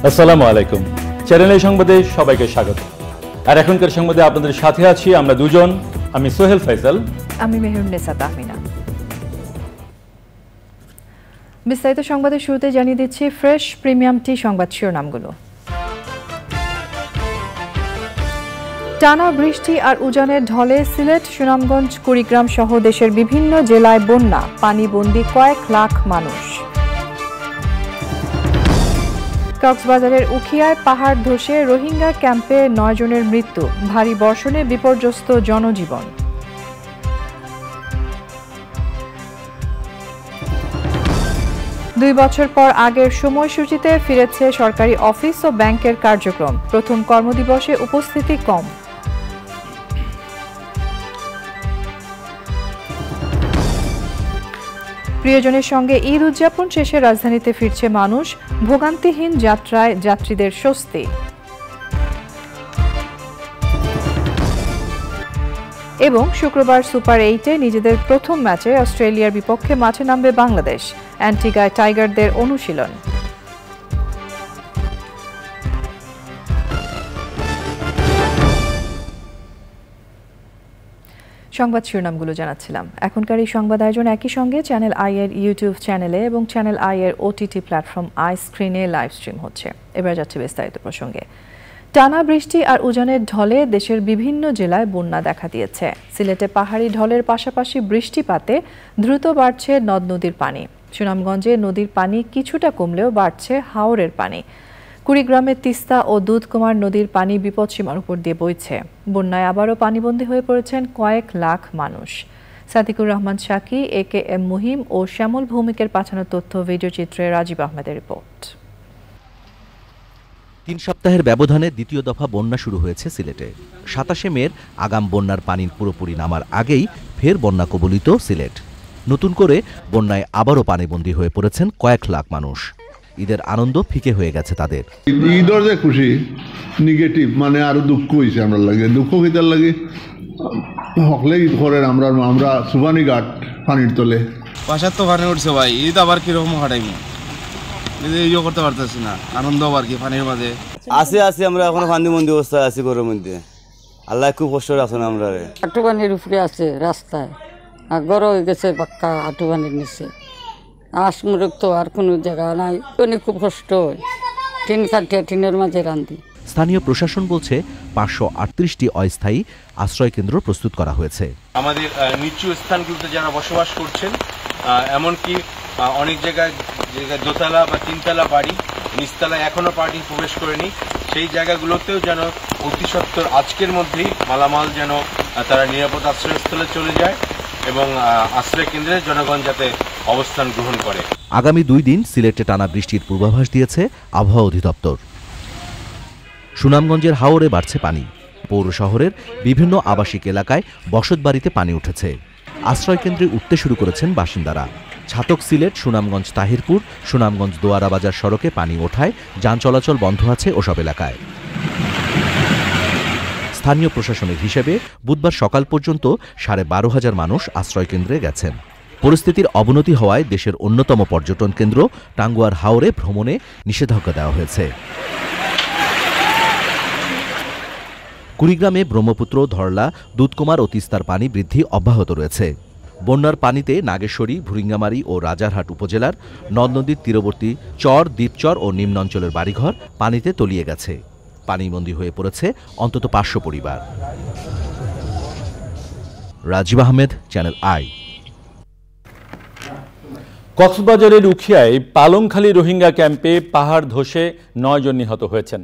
আসসালামু আলাইকুম। চ্যানেল সংবাদে সবাইকে স্বাগত। আর এখনকার সংবাদে আপনাদের সাথে আছি আমরা দুজন, আমি সোহেল ফয়সাল, আমি মেহেরুন্নেসা তাহমিনা। বিস্তারিত সংবাদের শুরুতে জানিয়ে দিচ্ছি ফ্রেশ প্রিমিয়াম টি সংবাদ শিরোনামগুলো। টানা বৃষ্টি আর উজানের ঢলে সিলেট, সুনামগঞ্জ, কুড়িগ্রাম সহ দেশের বিভিন্ন জেলায় বন্যা, পানিবন্দী কয়েক লাখ মানুষ। কক্সবাজারের উখিয়ায় পাহাড় ধসে রোহিঙ্গা ক্যাম্পে 9 জনের মৃত্যু, ভারী বর্ষণে বিপর্যস্ত জনজীবন। দুই বছর পর আগের সময়সূচিতে ফিরেছে সরকারি অফিস ও ব্যাংকের কার্যক্রম, প্রথম কর্মদিবসে উপস্থিতি কম। প্রিয়জনের সঙ্গে ঈদ উদযাপন শেষে রাজধানীতে ফিরছে মানুষ, ভোগান্তিহীন যাত্রায় যাত্রীদের স্বস্তি। এবং শুক্রবার সুপার 8-এ নিজেদের প্রথম ম্যাচে অস্ট্রেলিয়ার বিপক্ষে মাঠে নামবে বাংলাদেশ, অ্যান্টিগায় টাইগারদের অনুশীলন। সংবাদ শিরোনামগুলো জানাচ্ছিলাম। এখনকার এই সংবাদ আয়োজন একই সঙ্গে চ্যানেল আই এর ইউটিউব চ্যানেলে এবং চ্যানেল আই এর ওটিটি প্ল্যাটফর্ম আই স্ক্রিনে লাইভ স্ট্রিম হচ্ছে। এবার যাচ্ছে বিস্তারিত প্রসঙ্গে। টানা বৃষ্টি আর উজানের ঢলে দেশের বিভিন্ন জেলায় বন্যা দেখা দিয়েছে। সিলেটে পাহাড়ি ঢলের পাশাপাশি বৃষ্টিপাতে দ্রুত বাড়ছে নদ নদীর পানি। সুনামগঞ্জে নদীর পানি কিছুটা কমলেও বাড়ছে হাওরের পানি। কুড়িগ্রামের তিস্তা ও দুধকুমার নদীর পানি বিপদসীমার উপর দিয়ে বইছে। বন্যায় আবারও পানিবন্দী হয়ে পড়েছেন কয়েক লাখ মানুষ। সাদিকুর রহমান শাকি, AKM মুহিম ও শ্যামল ভৌমিকের পাঠানো তথ্য ভিডিওচিত্রে রাজীব আহমেদের রিপোর্ট। 3 সপ্তাহের ব্যবধানে দ্বিতীয় দফা বন্যা শুরু হয়েছে সিলেটে। 27শে মের আগাম বন্যার পানি পুরোপুরি নামার আগেই ফের বন্যা কবলিত সিলেট। নতুন করে বন্যায় আবারও পানিবন্দী হয়ে পড়েছেন কয়েক লাখ মানুষ। ঈদের আনন্দ ফিকে হয়ে গেছে তাদের। ঈদের যে খুশি নেগেটিভ মানে আরো দুঃখ হয়েছে আমরা লাগে, দুঃখ কিতার লাগে হকলে ঈদ করেন আমরা সুবানি ঘাট পানির তলে বাসার তো পানি উঠছে ভাই, ঈদ আবার কিরকম হাঁটাইব ইয়ে করতে পারতেছি না, আনন্দ আবার কি পানির মাঝে আছি আমরা এখন পানি মন্দি অবস্থায় আছি ঘরের মধ্যে। আল্লাহ খুব কষ্ট রাখছেন আমরা। হাঁটু পানির উপরে আছে রাস্তায়, আর গড় হয়ে গেছে পাক্কা হাঁটু পানির নিচে। আসমুরক তো আর কোনো জায়গা নাই, খুব কষ্ট হয়। টিন কাটিয়ে টিনের মাঝে রান্ধি। স্থানীয় প্রশাসন বলছে 538টি অস্থায়ী আশ্রয়কেন্দ্র প্রস্তুত করা হয়েছে। আমাদের নিচু স্থানগুলোতে যারা বসবাস করছেন, এমনকি অনেক জায়গায় দোতলা বা তিনতলা বাড়ি, নিচতলায় এখনো পার্টি প্রবেশ করেনি, সেই জায়গাগুলোতেও যেন অতি সত্বর আজকের মধ্যেই মালামাল যেন তারা নিরাপদ আশ্রয়স্থলে চলে যায় এবং আশ্রয় কেন্দ্রে জনগণ যাতে অবস্থান গ্রহণ করে। আগামী 2 দিন সিলেটে টানা বৃষ্টির পূর্বাভাস দিয়েছে আবহাওয়া অধিদপ্তর। সুনামগঞ্জের হাওরে বাড়ছে পানি। পৌর শহরের বিভিন্ন আবাসিক এলাকায় বসতবাড়িতে পানি উঠেছে। আশ্রয়কেন্দ্রে উঠতে শুরু করেছেন বাসিন্দারা। ছাতক সিলেট, সুনামগঞ্জ তাহিরপুর, সুনামগঞ্জ দোয়ারা বাজার সড়কে পানি ওঠায় যান চলাচল বন্ধ আছে ওসব এলাকায়। স্থানীয় প্রশাসনের হিসেবে বুধবার সকাল পর্যন্ত 12,500 মানুষ আশ্রয়কেন্দ্রে গেছেন। পরিস্থিতির অবনতি হওয়ায় দেশের অন্যতম পর্যটন কেন্দ্র টাঙ্গুয়ার হাওরে ভ্রমণে নিষেধাজ্ঞা দেওয়া হয়েছে। কুড়িগ্রামে ব্রহ্মপুত্র, ধরলা, দুধকুমার ও তিস্তার পানি বৃদ্ধি অব্যাহত রয়েছে। বন্যার পানিতে নাগেশ্বরী, ভুরিঙ্গামারী ও রাজারহাট উপজেলার নদ নদীর তীরবর্তী চর, দ্বীপচর ও নিম্নাঞ্চলের বাড়িঘর পানিতে তলিয়ে গেছে। পানিবন্দী হয়ে পড়েছে অন্তত 500 পরিবার। Rajib Ahmed, channel I. কক্সবাজারের উখিয়ায় পালংখালী রোহিঙ্গা ক্যাম্পে পাহাড় ধসে 9 জন নিহত হয়েছেন।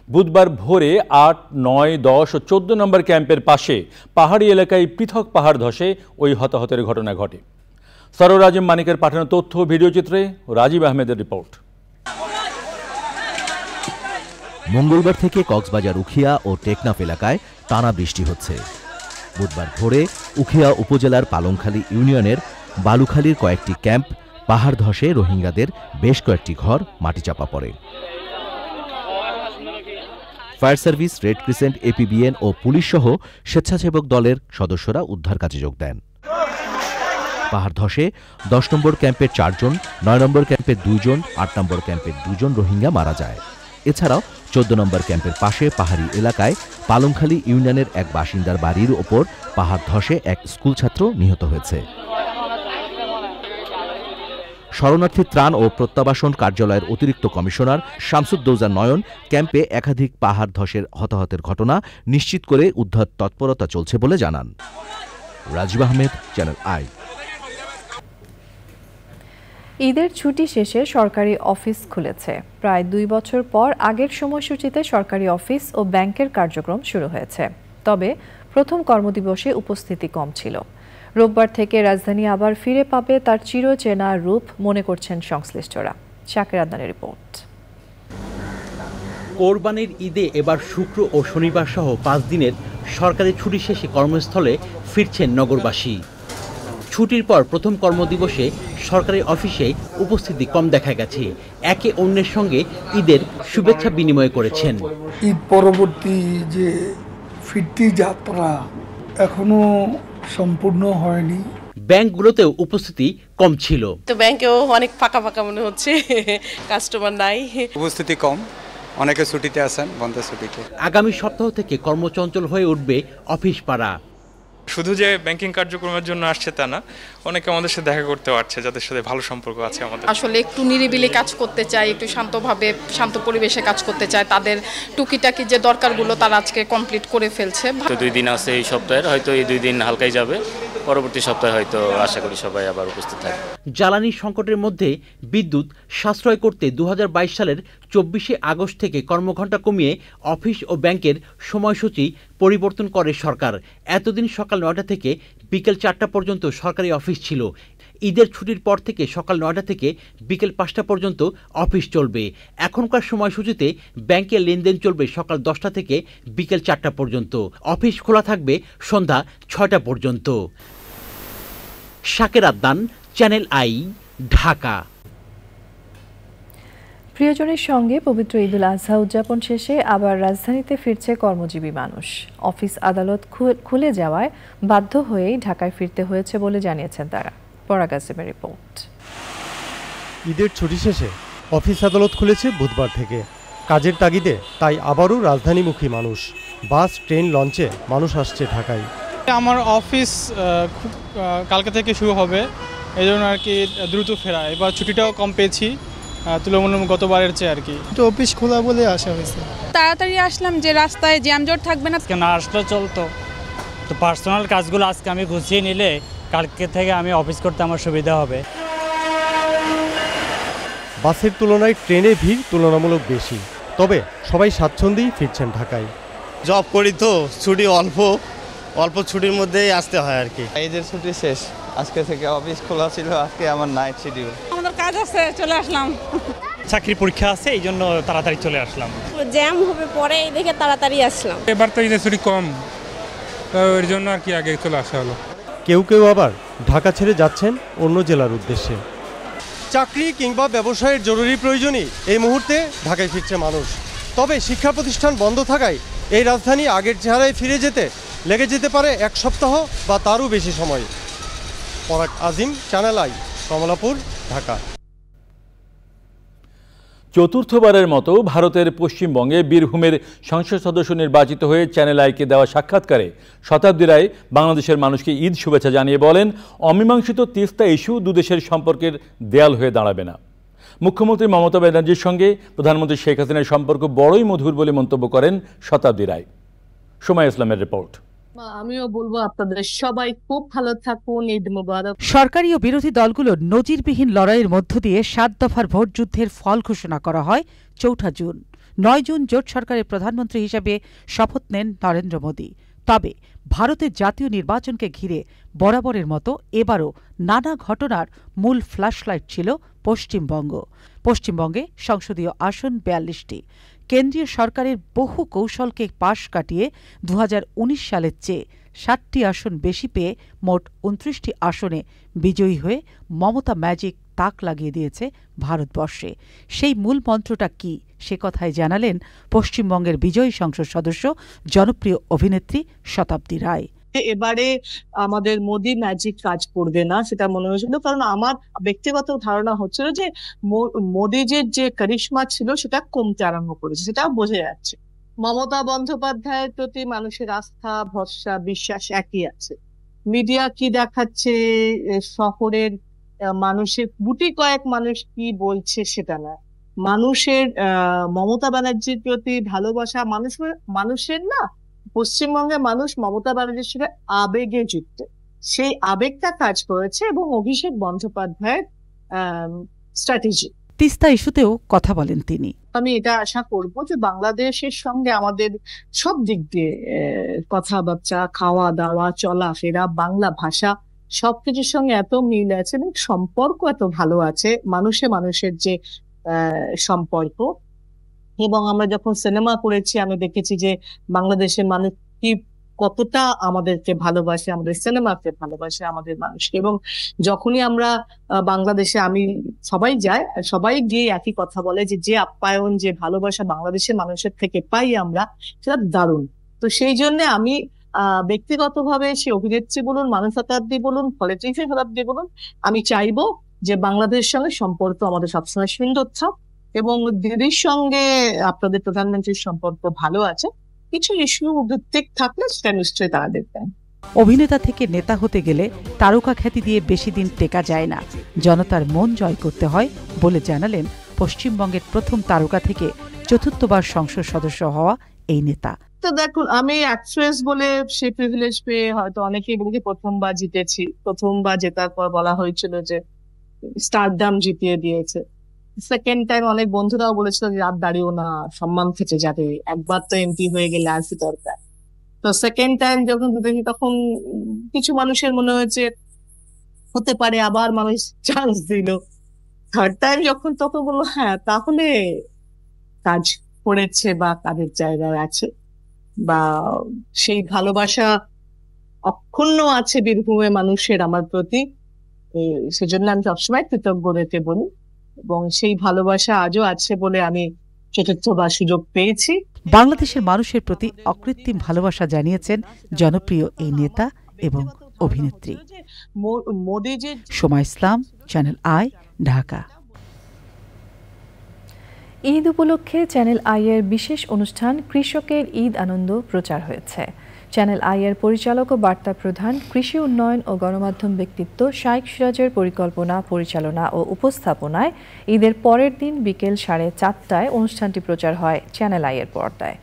বুধবার ভোরে 8, 9, 10 ও 14 নম্বর ক্যাম্পের পাশে পাহাড়ি এলাকায় পৃথক পাহাড় ধসে ওই হতাহতের ঘটনা ঘটে। সরোর আজিম মানিকের পাঠানো তথ্য ভিডিওচিত্রে রাজীব আহমেদের রিপোর্ট। মঙ্গলবার থেকে কক্সবাজার, উখিয়া ও টেকনাফ এলাকায় টানা বৃষ্টি হচ্ছে। বুধবার ভোরে উখিয়া উপজেলার পালংখালী ইউনিয়নের বালুখালীর কয়েকটি ক্যাম্প পাহাড় ধসে রোহিঙ্গাদের বেশ কয়েকটি ঘর মাটিচাপা পড়ে। Fire service, red crescent, APBN ও পুলিশ সহ স্বেচ্ছাসেবক দলের সদস্যরা উদ্ধার কাজে যোগ দেন। পাহাড় ধসে 10 নম্বর ক্যাম্পের 4 জন, 9 নম্বর ক্যাম্পের 2 জন, 8 নম্বর ক্যাম্পের 2 জন রোহিঙ্গা মারা যায়। এছাড়াও ১৪ নম্বর ক্যাম্পের পাশে পাহাড়ি এলাকায় পালংখালী ইউনিয়নের এক বাসিন্দার বাড়ির ওপর পাহাড় ধসে এক স্কুল ছাত্র নিহত হয়েছে। শরণার্থী ত্রাণ ও প্রত্যাবাসন কার্যালয়ের অতিরিক্ত কমিশনার শামসুদ্দৌজা নয়ন ক্যাম্পে একাধিক পাহাড় ধসের হতাহতের ঘটনা নিশ্চিত করে উদ্ধার তৎপরতা চলছে বলে জানান। Rajib Ahmed, channel I. ঈদের ছুটি শেষে সরকারি অফিস খুলেছে। প্রায় ২ বছর পর আগের সময়সূচিতে সরকারি অফিস ও ব্যাংকের কার্যক্রম শুরু হয়েছে। তবে প্রথম কর্মদিবসে উপস্থিতি কম ছিল। রোববার থেকে রাজধানী আবার ফিরে পাবে তার চিরচেনা রূপ মনে করছেন সংশ্লিষ্টরা। শাকের আদনানের রিপোর্ট। কোরবানির ঈদে এবার শুক্র ও শনিবার সহ ৫ দিনের সরকারি ছুটি শেষে কর্মস্থলে ফিরছেন নগরবাসী। ছুটির পর প্রথম কর্মদিবসে সরকারি অফিসে উপস্থিতি কম দেখা গেছে। একে অন্যের সঙ্গে ঈদের শুভেচ্ছা বিনিময় করেছেন। ঈদ পরবর্তী যে ফিরতি যাত্রা এখনো সম্পূর্ণ হয়নি। ব্যাংকগুলোতেও উপস্থিতি কম ছিল। তো ব্যাংকেও অনেক ফাঁকা ফাঁকা মনে হচ্ছে, কাস্টমার নাই, উপস্থিতি কম, অনেকে ছুটিতে আছেন, বন্ধ ছুটিতে। আগামী সপ্তাহ থেকে কর্মচঞ্চল হয়ে উঠবে অফিস পাড়া। শুধু যে ব্যাংকিং কার্যক্রমের জন্য আসছে তা না, অনেকে আমাদের সাথে দেখা করতে পারছে, যাদের সাথে ভালো সম্পর্ক আছে আমাদের। আসলে একটু নিরিবিলি কাজ করতে চায়, একটু শান্তভাবে শান্ত পরিবেশে কাজ করতে চায়। তাদের টুকিটাকি যে দরকারগুলো তারা আজকে কমপ্লিট করে ফেলছে। তো 2 দিন আছে এই সপ্তাহের, হয়তো এই 2 দিন হালকাই যাবে, পরবর্তী সপ্তাহে হয়তো আশা করি সবাই আবার উপস্থিত থাকবে। জ্বালানি সংকটের মধ্যে বিদ্যুৎ সাশ্রয় করতে 2022 সালের 24শে আগস্ট থেকে কর্মঘণ্টা কমিয়ে অফিস ও ব্যাংকের সময়সূচি পরিবর্তন করে সরকার। এতদিন সকাল 9টা থেকে বিকেল 4টা পর্যন্ত সরকারি অফিস ছিল। ঈদের ছুটির পর থেকে সকাল 9টা থেকে বিকেল 5টা পর্যন্ত অফিস চলবে। এখনকার সময়সূচিতে ব্যাংকের লেনদেন চলবে সকাল 10টা থেকে বিকেল 4টা পর্যন্ত। অফিস খোলা থাকবে সন্ধ্যা 6টা পর্যন্ত। শাকের আদনান, চ্যানেল আই, ঢাকা। প্রিয়জনের সঙ্গে পবিত্র ঈদুল আজহা উদযাপন শেষে আবার রাজধানীতে ফিরছে কর্মজীবী মানুষ। অফিস আদালত খুলে যাওয়ায় বাধ্য হয়েই ঢাকায় ফিরতে হয়েছে বলে জানিয়েছেন তারা। পরাগ আসিমের রিপোর্ট। ঈদের ছুটি শেষে অফিস আদালত খুলেছে বুধবার থেকে। কাজের তাগিদে তাই আবারও রাজধানীমুখী মানুষ। বাস, ট্রেন, লঞ্চে মানুষ আসছে ঢাকায়। আমার অফিস কালকে থেকে শুরু হবে, এই জন্য আর কি দ্রুত ফেরা। এবার ছুটিটাও কম পেয়েছি তুলনামূলক গতবারের চেয়ে আর কি। তো অফিস খোলা বলে আসা হয়েছে। তাড়াতাড়ি আসলাম যে রাস্তায় জ্যামজট থাকবে না। না আসলে চলতো, তো পার্সোনাল কাজগুলো আজকে আমি গুছিয়ে নিলে কালকে থেকে আমি অফিস করতে আমার সুবিধা হবে। বাসের তুলনায় ট্রেনে ভিড় তুলনামূলক বেশি, তবে সবাই স্বাচ্ছন্দ্যেই ফিরছেন ঢাকায়। জব করি তো ছুটি অল্প ছুটির মধ্যেই আসতে হয় আর কি। ঈদের ছুটি শেষ, আজকে থেকে অফিস খোলা ছিল, আজকে আমার নাইট শিডিউল। আমাদের কাজ আছে, চলে আসলাম। চাকরির পরীক্ষা আছে, এই জন্য তাড়াতাড়ি চলে আসলাম। জ্যাম হবে পরে দেখে তাড়াতাড়ি আসলাম। এবার তো ঈদের ছুটি কম, তো এর জন্য আর কি আগে চলে আসা হলো। কেউ কেউ আবার ঢাকা ছেড়ে যাচ্ছেন অন্য জেলার উদ্দেশ্যে। চাকরি কিংবা ব্যবসায়ের জরুরি প্রয়োজনই এই মুহূর্তে ঢাকায় ফিরছে মানুষ। তবে শিক্ষা প্রতিষ্ঠান বন্ধ থাকায় এই রাজধানী আগের চেহারায় ফিরে যেতে লেগে যেতে পারে 1 সপ্তাহ বা তারও বেশি সময়। পরাগ আজিম, চ্যানেল আই, কমলাপুর, ঢাকা। চতুর্থবারের মতো ভারতের পশ্চিমবঙ্গে বীরভূমের সংসদ সদস্য নির্বাচিত হয়ে চ্যানেল আইকে দেওয়া সাক্ষাৎকারে শতাব্দী রায় বাংলাদেশের মানুষকে ঈদ শুভেচ্ছা জানিয়ে বলেন, অমীমাংসিত তিস্তা ইস্যু দুদেশের সম্পর্কের দেয়াল হয়ে দাঁড়াবে না। মুখ্যমন্ত্রী মমতা ব্যানার্জির সঙ্গে প্রধানমন্ত্রী শেখ হাসিনার সম্পর্ক বড়ই মধুর বলে মন্তব্য করেন শতাব্দী রায়। সময় ইসলামের রিপোর্ট। আমিও বলবো আপনাদের সবাই খুব ভালো থাকুন, ঈদ মোবারক। সরকারি ও বিরোধী দলগুলোর নজিরবিহীন লড়াইয়ের মধ্য দিয়ে 7 দফার ভোট যুদ্ধের ফল ঘোষণা করা হয় 4 জুন। 9 জুন জোট সরকারের প্রধানমন্ত্রী হিসেবে শপথ নেন নরেন্দ্র মোদী। তবে ভারতের জাতীয় নির্বাচনকে ঘিরে বরাবরের মতো এবারও নানা ঘটনার মূল ফ্ল্যাশলাইট ছিল পশ্চিমবঙ্গ। পশ্চিমবঙ্গে সংসদীয় আসন 42টি। কেন্দ্রীয় সরকারের বহু কৌশলকে পাশ কাটিয়ে 2019 সালের চেয়ে 60টি আসন বেশি পেয়ে মোট 29টি আসনে বিজয়ী হয়ে মমতা ম্যাজিক তাক লাগিয়ে দিয়েছে ভারতবর্ষে। সেই মূল মন্ত্রটা কি, সে কথাই জানালেন পশ্চিমবঙ্গের বিজয়ী সংসদ সদস্য জনপ্রিয় অভিনেত্রী শতাব্দী রায়। এবারে আমাদের মোদি ম্যাজিক কাজ করবে না সেটা মনে হয়েছিল, কারণ আমার ব্যক্তিগত ধারণা হচ্ছিল যে মোদিজির যে কারিশমা ছিল সেটা কমতে আরম্ভ করেছে, সেটা বোঝা যাচ্ছে। মমতা বন্দ্যোপাধ্যায়ের প্রতি মানুষের আস্থা, ভরসা, বিশ্বাস একই আছে। মিডিয়া কি দেখাচ্ছে, শহরের মানুষের গুটি কয়েক মানুষ কি বলছে সেটা না, মানুষের মমতা ব্যানার্জির প্রতি ভালোবাসা, মানুষের না, পশ্চিমবঙ্গের মানুষ মমতা ব্যানার্জির সাথে আবেগে যুক্ত, সেই আবেগটা কাজ করেছে এবং অভিষেক বন্দ্যোপাধ্যায়ের স্ট্র্যাটেজি। তিস্তা ইস্যুতেও কথা বলেন তিনি। আমি এটা আশা করব যে বাংলাদেশের সঙ্গে আমাদের সব দিক দিয়ে কথাবার্তা, খাওয়া দাওয়া, চলাফেরা, বাংলা ভাষা সবকিছুর সঙ্গে এত মিল আছে এবং সম্পর্ক এত ভালো আছে, মানুষের যে সম্পর্ক। এবং আমরা যখন সিনেমা করেছি আমি দেখেছি যে বাংলাদেশের মানুষ কি কতটা আমাদেরকে ভালোবাসে, আমাদের সিনেমাকে ভালোবাসে, আমাদের মানুষকে। এবং যখনই আমরা বাংলাদেশে, আমি সবাই গিয়ে একই কথা বলে যে আপ্যায়ন, যে ভালোবাসা বাংলাদেশের মানুষের থেকে পাই আমরা, সেটা দারুণ। তো সেই জন্য আমি ব্যক্তিগতভাবে সে অভিনেত্রী বলুন, মানব শতাব্দী বলুন, পলিটিক্সের শতাব্দী বলুন, আমি চাইবো যে বাংলাদেশের সঙ্গে সম্পর্ক আমাদের সবসময় সুন্দর থাক এবং দিদির সঙ্গে আপনাদের প্রধানমন্ত্রীর সম্পর্ক ভালো আছে। কিছু ইস্যু ভিত্তিক থাকলে সেটা নিশ্চয়ই তারা দেখবেন। অভিনেতা থেকে নেতা হতে গেলে তারকা খ্যাতি দিয়ে বেশি দিন টেকা যায় না, জনতার মন জয় করতে হয় বলে জানালেন পশ্চিমবঙ্গের প্রথম তারকা থেকে চতুর্থবার সংসদ সদস্য হওয়া এই নেতা। তো দেখুন, আমি অ্যাক্ট্রেস বলে সে প্রিভিলেজ পেয়ে হয়তো অনেকেই বলে প্রথমবার জিতেছি, প্রথমবার জেতার পর বলা হয়েছিল যে স্টারডাম জিতিয়ে দিয়েছে। সেকেন্ড টাইম অনেক বন্ধুরাও বলেছিল যে রাত দাঁড়িয়েও না, সম্মান খেতে যাবে, একবার তো এমপি হয়ে গেলে আর কি দরকার। তো সেকেন্ড টাইম যখন দেখি তখন কিছু মানুষের মনে হয়েছে হতে পারে, আবার মানুষ চান্স দিল। থার্ড টাইম যখন তখন বললো হ্যাঁ তাহলে কাজ করেছে বা কাজের জায়গায় আছে বা সেই ভালোবাসা অক্ষুণ্ণ আছে বীরভূমের মানুষের আমার প্রতি, সেজন্য আমি সবসময় কৃতজ্ঞ রেখে বলি এবং সেই ভালোবাসা আজও আছে বলে আমি চতুর্থবার সুযোগ পেয়েছি। বাংলাদেশের মানুষের প্রতি অকৃত্রিম ভালোবাসা জানিয়েছেন জনপ্রিয় এই নেতা এবং অভিনেত্রী। সোমা ইসলাম, চ্যানেল আই, ঢাকা। ঈদ উপলক্ষে চ্যানেল আই এর বিশেষ অনুষ্ঠান কৃষকের ঈদ আনন্দ প্রচার হয়েছে। চ্যানেল আই এর পরিচালক ও বার্তা প্রধান, কৃষি উন্নয়ন ও গণমাধ্যম ব্যক্তিত্ব শাইখ সিরাজের পরিকল্পনা, পরিচালনা ও উপস্থাপনায় ঈদের পরের দিন বিকেল 4:30টায় অনুষ্ঠানটি প্রচার হয় চ্যানেল আই এর পর্দায়।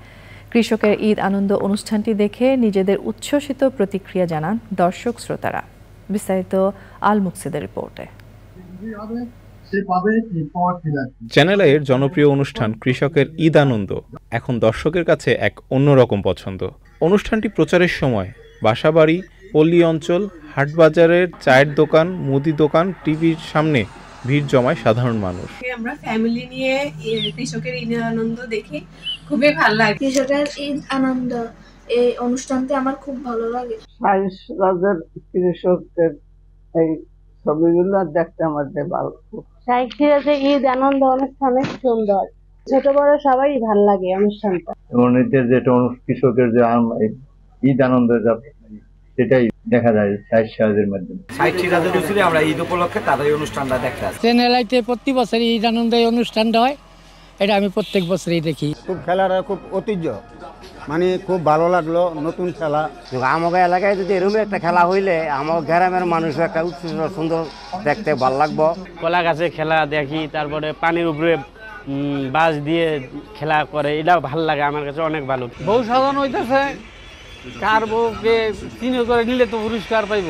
কৃষকের ঈদ আনন্দ অনুষ্ঠানটি দেখে নিজেদের উচ্ছ্বসিত প্রতিক্রিয়া জানান দর্শক শ্রোতারা। বিস্তারিত আল মুকসিদের রিপোর্টে। চ্যানেল আই এর জনপ্রিয় অনুষ্ঠান কৃষকের ঈদ আনন্দ এখন দর্শকের কাছে এক অন্যরকম পছন্দ। অনুষ্ঠানটি প্রচারের সময় বাসাবাড়ি, পল্লী অঞ্চল, হাটবাজারের চায়ের দোকান, মুদি দোকান, টিভির সামনে ভিড় জমায় সাধারণ মানুষ। আমরা ফ্যামিলি নিয়ে কৃষকের ঈদ আনন্দ দেখি, খুবই ভালো লাগে। কৃষকের ঈদ আনন্দ এই অনুষ্ঠানটি আমার খুব ভালো লাগে। কৃষকদের এই ছবিগুলো দেখতে আমাদের ভালো। শাইখ সিরাজের ঈদ আনন্দ অনুষ্ঠান সুন্দর, ছোট বড় সবাই ভালো লাগে অনুষ্ঠানটা। যেটা কৃষকের যে ঈদ আনন্দ সেটাই দেখা যায় শাইখ সিরাজের মাধ্যমে। শাইখ সিরাজের হুজুরে আমরা ঈদ উপলক্ষে তাদের অনুষ্ঠানটা দেখতে আসি। চ্যানেল আইতে প্রতি বছর ঈদ আনন্দ এই অনুষ্ঠানটা হয়, এটা আমি প্রত্যেক বছরই দেখি। খুব খেলাটা খুব ঐতিহ্য, মানে খুব ভালো লাগলো, নতুন খেলা। আমাদের এলাকায় যদি এরকম একটা খেলা হইলে আমার গ্রামের মানুষ একটা উৎসব সুন্দর দেখতে ভালো লাগবো। কলা গাছে খেলা দেখি, তারপরে পানির উপরে বাঁশ দিয়ে খেলা করে, এটাও ভালো লাগে আমার কাছে, অনেক ভালো। বউ সাজানো হইতেছে, কার বউকে চিনে করে নিলে তো পুরস্কার পাইব।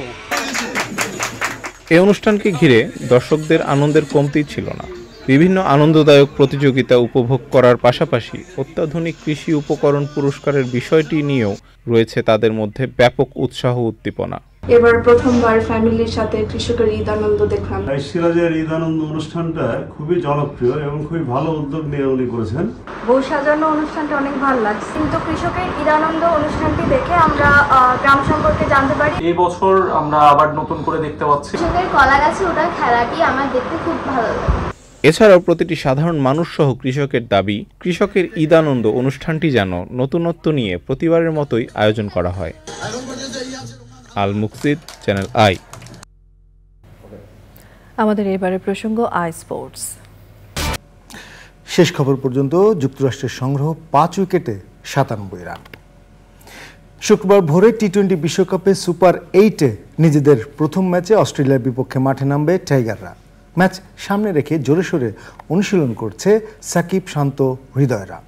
এই অনুষ্ঠানকে ঘিরে দর্শকদের আনন্দের কমতি ছিল না। বিভিন্ন আনন্দদায়ক প্রতিযোগিতা উপভোগ করার পাশাপাশি অত্যাধুনিক কৃষি উপকরণ পুরস্কারের বিষয়টি নিয়েও রয়েছে তাদের মধ্যে ব্যাপক উৎসাহ উদ্দীপনা। এবার প্রথমবার ফ্যামিলির সাথে কৃষকের ঈদ আনন্দ দেখলাম। সিরাজের ঈদ আনন্দ অনুষ্ঠানটা খুবই জনপ্রিয় এবং খুবই ভালো উদ্যোগ নিয়ে উনি করেছেন। বউ সাজানো অনুষ্ঠানটা অনেক ভালো লাগছে, কিন্তু কৃষকের ঈদ আনন্দ অনুষ্ঠানটি দেখে আমরা গ্রাম সম্পর্কে জানতে পারি। এই বছর আমরা আবার নতুন করে দেখতে পাচ্ছি কৃষকের কলা গাছে ওঠার খেলাটি আমার দেখতে খুব ভালো লাগে। এছাড়াও প্রতিটি সাধারণ মানুষ সহ কৃষকের দাবি, কৃষকের ঈদ আনন্দ অনুষ্ঠানটি যেন নতুনত্ব নিয়ে প্রতিবারের মতোই আয়োজন করা হয়। আল মুকসিদ, চ্যানেল আই। আমাদের এবারের প্রসঙ্গ আই স্পোর্টস। শেষ খবর পর্যন্ত যুক্তরাষ্ট্রের সংগ্রহ 5 উইকেটে 97 রান। শুক্রবার ভোরে টি-20 বিশ্বকাপে সুপার 8-এ নিজেদের প্রথম ম্যাচে অস্ট্রেলিয়ার বিপক্ষে মাঠে নামবে টাইগাররা। ম্যাচ সামনে রেখে জোরে সোরে অনুশীলন করছে সাকিব, শান্ত, হৃদয়রা।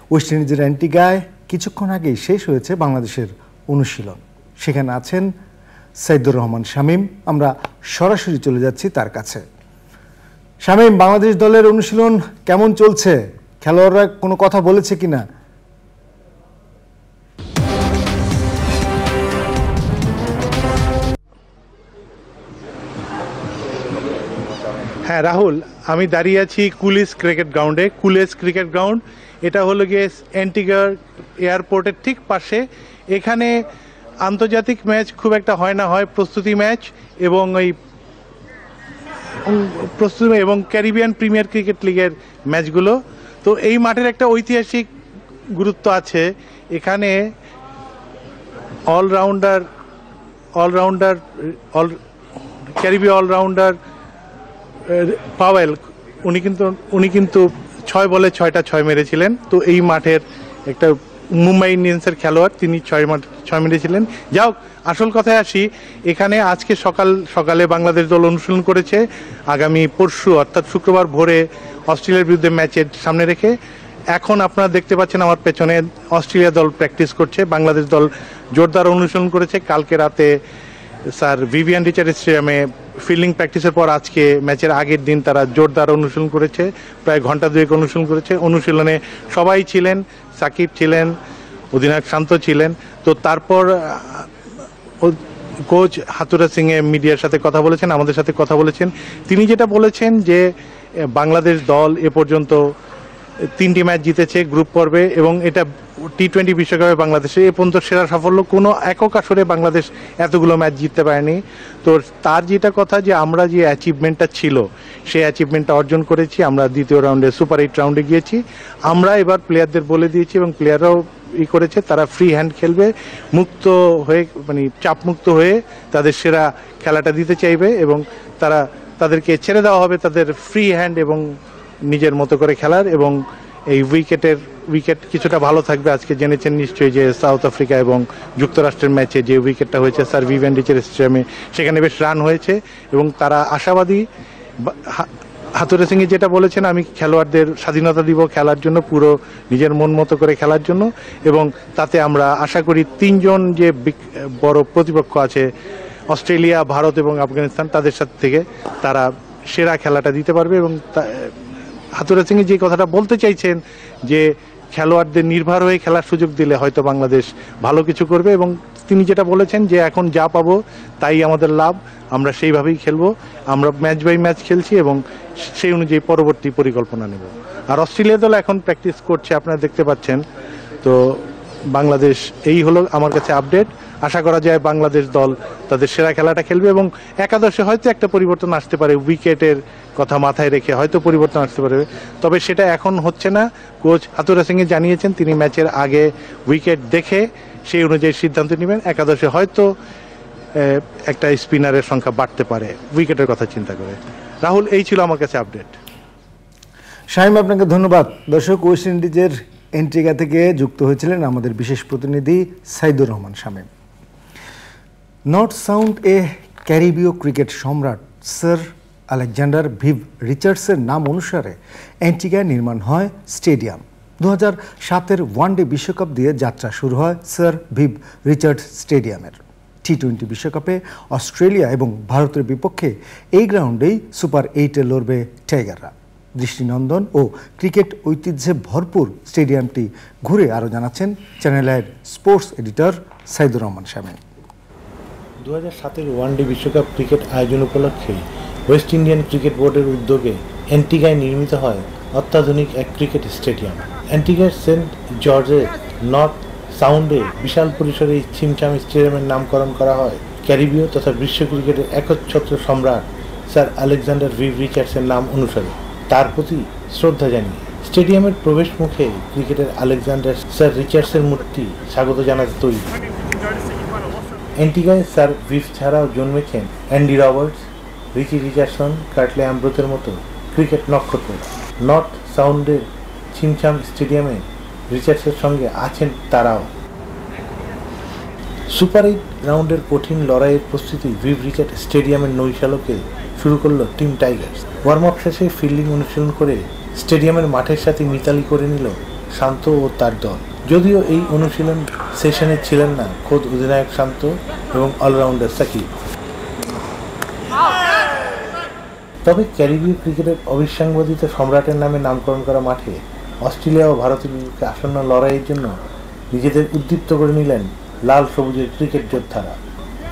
ওয়েস্ট ইন্ডিজের অ্যান্টিগায় কিছুক্ষণ আগেই শেষ হয়েছে বাংলাদেশের অনুশীলন। সেখানে আছেন সাইদুর রহমান শামীম। আমরা সরাসরি চলে যাচ্ছি তার কাছে। শামীম, বাংলাদেশ দলের অনুশীলন কেমন চলছে? খেলোয়াড়রা কোনো কথা বলেছে কিনা? হ্যাঁ রাহুল, আমি দাঁড়িয়ে আছি কুলিস ক্রিকেট গ্রাউন্ডে। কুলিস ক্রিকেট গ্রাউন্ড এটা হলো গিয়ে অ্যান্টিগার এয়ারপোর্টের ঠিক পাশে। এখানে আন্তর্জাতিক ম্যাচ খুব একটা হয় না, হয় প্রস্তুতি ম্যাচ এবং ক্যারিবিয়ান প্রিমিয়ার ক্রিকেট লিগের ম্যাচগুলো। তো এই মাঠের একটা ঐতিহাসিক গুরুত্ব আছে। এখানে ক্যারিবীয় অলরাউন্ডার পাওয়েল উনি কিন্তু 6 বলে 6টা 6 মেরেছিলেন। তো এই মাঠের একটা মুম্বাই ইন্ডিয়ান্সের খেলোয়াড়, তিনি 6 মেরেছিলেন। যাও আসল কথায় আসি, এখানে আজকে সকালে বাংলাদেশ দল অনুশীলন করেছে। আগামী পরশু অর্থাৎ শুক্রবার ভোরে অস্ট্রেলিয়ার বিরুদ্ধে ম্যাচের সামনে রেখে এখন আপনারা দেখতে পাচ্ছেন আমার পেছনে অস্ট্রেলিয়া দল প্র্যাকটিস করছে। বাংলাদেশ দল জোরদার অনুশীলন করেছে। কালকে রাতে স্যার ভিভিয়ান রিচার্ড স্টেডিয়ামে ফিল্ডিং প্র্যাকটিসের পর আজকে ম্যাচের আগের দিন তারা জোরদার অনুশীলন করেছে। প্রায় ঘন্টা 2 অনুশীলন করেছে। অনুশীলনে সবাই ছিলেন, সাকিব ছিলেন, অধিনায়ক শান্ত ছিলেন। তো তারপর কোচ হাতুরা সিং মিডিয়ার সাথে কথা বলেছেন, আমাদের সাথে কথা বলেছেন। তিনি যেটা বলেছেন যে বাংলাদেশ দল এ পর্যন্ত 3টি ম্যাচ জিতেছে গ্রুপ পর্বে এবং এটা টি-20 বিশ্বকাপে বাংলাদেশে এ পর্যন্ত সেরা সাফল্য। কোনো একক আসরে বাংলাদেশ এতগুলো ম্যাচ জিততে পারেনি। তো তার যেটা কথা যে আমরা যে অ্যাচিভমেন্টটা ছিল সেই অ্যাচিভমেন্টটা অর্জন করেছি। আমরা দ্বিতীয় রাউন্ডে সুপার 8 রাউন্ডে গিয়েছি। আমরা এবার প্লেয়ারদের বলে দিয়েছি এবং প্লেয়াররাও করেছে, তারা ফ্রি হ্যান্ড খেলবে, মুক্ত হয়ে চাপমুক্ত হয়ে তাদের সেরা খেলাটা দিতে চাইবে এবং তাদেরকে ছেড়ে দেওয়া হবে তাদের ফ্রি হ্যান্ড এবং নিজের মতো করে খেলার। এবং এই উইকেট কিছুটা ভালো থাকবে। আজকে জেনেছেন নিশ্চয়ই যে সাউথ আফ্রিকা এবং যুক্তরাষ্ট্রের ম্যাচে যে উইকেটটা হয়েছে স্যার ভিভিয়ান রিচার্ড স্টেডিয়ামে, সেখানে বেশ রান হয়েছে এবং তারা আশাবাদী। হাতুরে সিং যেটা বলেছেন, আমি খেলোয়াড়দের স্বাধীনতা দিব খেলার জন্য, পুরো নিজের মন মতো করে খেলার জন্য। এবং তাতে আমরা আশা করি 3 জন যে বড় প্রতিপক্ষ আছে অস্ট্রেলিয়া, ভারত এবং আফগানিস্তান, তাদের সাথে থেকে তারা সেরা খেলাটা দিতে পারবে। এবং হাতুরা সিং যে কথাটা বলতে চাইছেন যে খেলোয়াড়দের নির্ভর হয়ে খেলার সুযোগ দিলে হয়তো বাংলাদেশ ভালো কিছু করবে। এবং তিনি যেটা বলেছেন যে এখন যা পাবো তাই আমাদের লাভ, আমরা সেইভাবেই খেলবো। আমরা ম্যাচ বাই ম্যাচ খেলছি এবং সেই অনুযায়ী পরবর্তী পরিকল্পনা নেব। আর অস্ট্রেলিয়া দল এখন প্র্যাকটিস করছে, আপনারা দেখতে পাচ্ছেন। তো বাংলাদেশ এই হলো আমার কাছে আপডেট। আশা করা যায় বাংলাদেশ দল তাদের সেরা খেলাটা খেলবে এবং একাদশে হয়তো একটা পরিবর্তন আসতে পারে, উইকেটের কথা মাথায় রেখে হয়তো পরিবর্তন আসতে পারে। তবে সেটা এখন হচ্ছে না। কোচ হাতুরা সিং জানিয়েছেন তিনি ম্যাচের আগে উইকেট দেখে সেই অনুযায়ী সিদ্ধান্ত নেবেন। একাদশে হয়তো একটা স্পিনারের সংখ্যা বাড়তে পারে উইকেটের কথা চিন্তা করে। রাহুল, এই ছিল আমার কাছে আপডেট। শামীম, আপনাকে ধন্যবাদ। দর্শক, ওয়েস্ট ইন্ডিজের এন্ট্রিগা থেকে যুক্ত হয়েছিলেন আমাদের বিশেষ প্রতিনিধি সাইদুর রহমান শামীম। নর্থ সাউন্ড এ ক্যারিবীয় ক্রিকেট সম্রাট স্যার আলেকজান্ডার ভিভ রিচার্ডসের নাম অনুসারে অ্যান্টিগায় নির্মাণ হয় স্টেডিয়াম। 2007-এর ওয়ানডে বিশ্বকাপ দিয়ে যাত্রা শুরু হয় স্যার ভিভ রিচার্ডস স্টেডিয়ামের। টি-20 বিশ্বকাপে অস্ট্রেলিয়া এবং ভারতের বিপক্ষে এই গ্রাউন্ডেই সুপার 8-এ লড়বে টাইগাররা। দৃষ্টিনন্দন ও ক্রিকেট ঐতিহ্যে ভরপুর স্টেডিয়ামটি ঘুরে আরও জানাচ্ছেন চ্যানেলের স্পোর্টস এডিটর সাইদুর রহমান শামীম। 2007-এর ওয়ানডে বিশ্বকাপ ক্রিকেট আয়োজন উপলক্ষে ওয়েস্ট ইন্ডিয়ান ক্রিকেট বোর্ডের উদ্যোগে অ্যান্টিগায় নির্মিত হয় অত্যাধুনিক এক ক্রিকেট স্টেডিয়াম। অ্যান্টিগার সেন্ট জর্জের নর্থ সাউন্ডে বিশাল পরিসরে এই ছিমছাম স্টেডিয়ামের নামকরণ করা হয় ক্যারিবীয় তথা বিশ্ব ক্রিকেটের একচ্ছত্র সম্রাট স্যার আলেকজান্ডার ভিভ রিচার্ডসের নাম অনুসারে, তার প্রতি শ্রদ্ধা জানিয়ে। স্টেডিয়ামের প্রবেশ মুখে ক্রিকেটের আলেকজান্ডার স্যার রিচার্ডসের মূর্তি স্বাগত জানাতে তৈরি। অ্যান্টিগায় স্যার ভিভ ছাড়াও জন্মেছেন Andy Roberts, Richie Richardson, Curtly অ্যাম্ব্রোসের মতো ক্রিকেট নক্ষত্ররা। নর্থ সাউন্ডের ছিমছাম স্টেডিয়ামে রিচার্ডসের সঙ্গে আছেন তারাও। সুপার 8 রাউন্ডের কঠিন লড়াইয়ের প্রস্তুতি ভিভ রিচার্ড স্টেডিয়ামের নৈশালকে শুরু করলো টিম টাইগার্স। ওয়ার্ম আপ শেষে ফিল্ডিং অনুশীলন করে স্টেডিয়ামের মাঠের সাথে মিতালি করে নিল শান্ত ও তার দল। যদিও এই অনুশীলন সেশনে ছিলেন না খোদ অধিনায়ক শান্ত এবং অলরাউন্ডার সাকিব। তবে ক্যারিবীয় ক্রিকেটের অবিসংবাদিত সম্রাটের নামে নামকরণ করা মাঠে অস্ট্রেলিয়া ও ভারতের বিপক্ষে আসন্ন লড়াইয়ের জন্য নিজেদের উদ্দীপ্ত করে নিলেন লাল সবুজের ক্রিকেট যোদ্ধারা।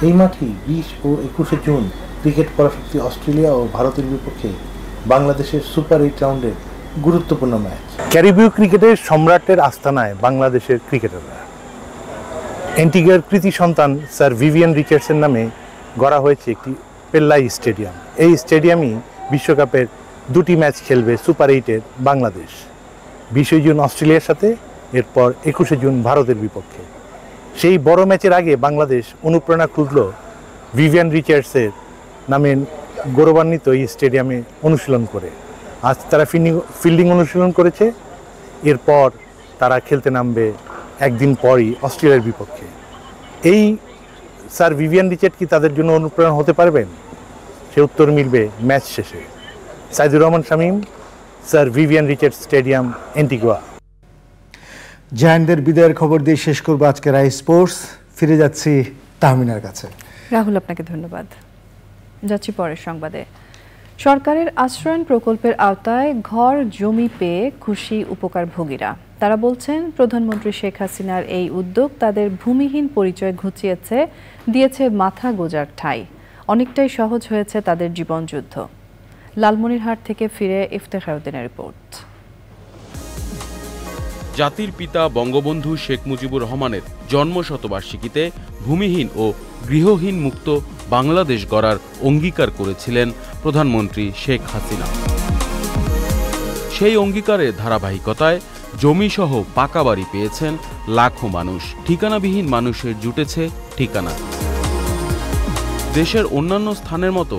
এই মাঠেই 20 ও 21 জুন ক্রিকেট পরাশক্তি অস্ট্রেলিয়া ও ভারতের বিপক্ষে বাংলাদেশের সুপার 8 রাউন্ডের গুরুত্বপূর্ণ ম্যাচ। ক্যারিবীয় ক্রিকেটের সম্রাটের আস্তানায় বাংলাদেশের ক্রিকেটাররা। অ্যান্টিগার কৃতি সন্তান স্যার ভিভিয়ান রিচার্ডসের নামে গড়া হয়েছে একটি পেল্লাই স্টেডিয়াম। এই স্টেডিয়ামই বিশ্বকাপের 2টি ম্যাচ খেলবে সুপার 8-এর বাংলাদেশ। 20 জুন অস্ট্রেলিয়ার সাথে, এরপর 21 জুন ভারতের বিপক্ষে। সেই বড় ম্যাচের আগে বাংলাদেশ অনুপ্রেরণা খুঁজল ভিভিয়ান রিচার্ডসের নামে গৌরবান্বিত এই স্টেডিয়ামে অনুশীলন করে। আজ তারা ফিল্ডিং অনুশীলন করেছে, এরপর তারা খেলতে নামবে একদিন পরই অস্ট্রেলিয়ার বিপক্ষে। এই স্যার ভিভিয়ান রিচার্ড কি তাদের জন্য অনুপ্রেরণা হতে পারবেন? সে উত্তর মিলবে ম্যাচ শেষে। Saidur Rahman Shamim, sir Vivian Richard stadium, Antigua. জায়ান্টদের বিদায়ের খবর দিয়ে শেষ করবো আজকের আই স্পোর্টস। ফিরে যাচ্ছি তাহমিনার কাছে। রাহুল, আপনাকে ধন্যবাদ। যাচ্ছি পরের সংবাদে। সরকারের আশ্রয়ণ প্রকল্পের আওতায় ঘর জমি পেয়ে খুশি উপকারভোগীরা। তারা বলছেন, প্রধানমন্ত্রী শেখ হাসিনার এই উদ্যোগ তাদের ভূমিহীন পরিচয় ঘুচিয়েছে, দিয়েছে মাথা গোজার ঠাঁই। অনেকটাই সহজ হয়েছে তাদের জীবনযুদ্ধ। লালমনিরহাট থেকে ফিরে ইফতেখার উদ্দিনের রিপোর্ট। জাতির পিতা বঙ্গবন্ধু শেখ মুজিবুর রহমানের জন্মশতবার্ষিকীতে ভূমিহীন ও গৃহহীন মুক্ত বাংলাদেশ গড়ার অঙ্গীকার করেছিলেন প্রধানমন্ত্রী শেখ হাসিনা। সেই অঙ্গীকারের ধারাবাহিকতায় জমিসহ পাকা বাড়ি পেয়েছেন লাখো মানুষ। ঠিকানাবিহীন মানুষের জুটেছে ঠিকানা। দেশের অন্যান্য স্থানের মতো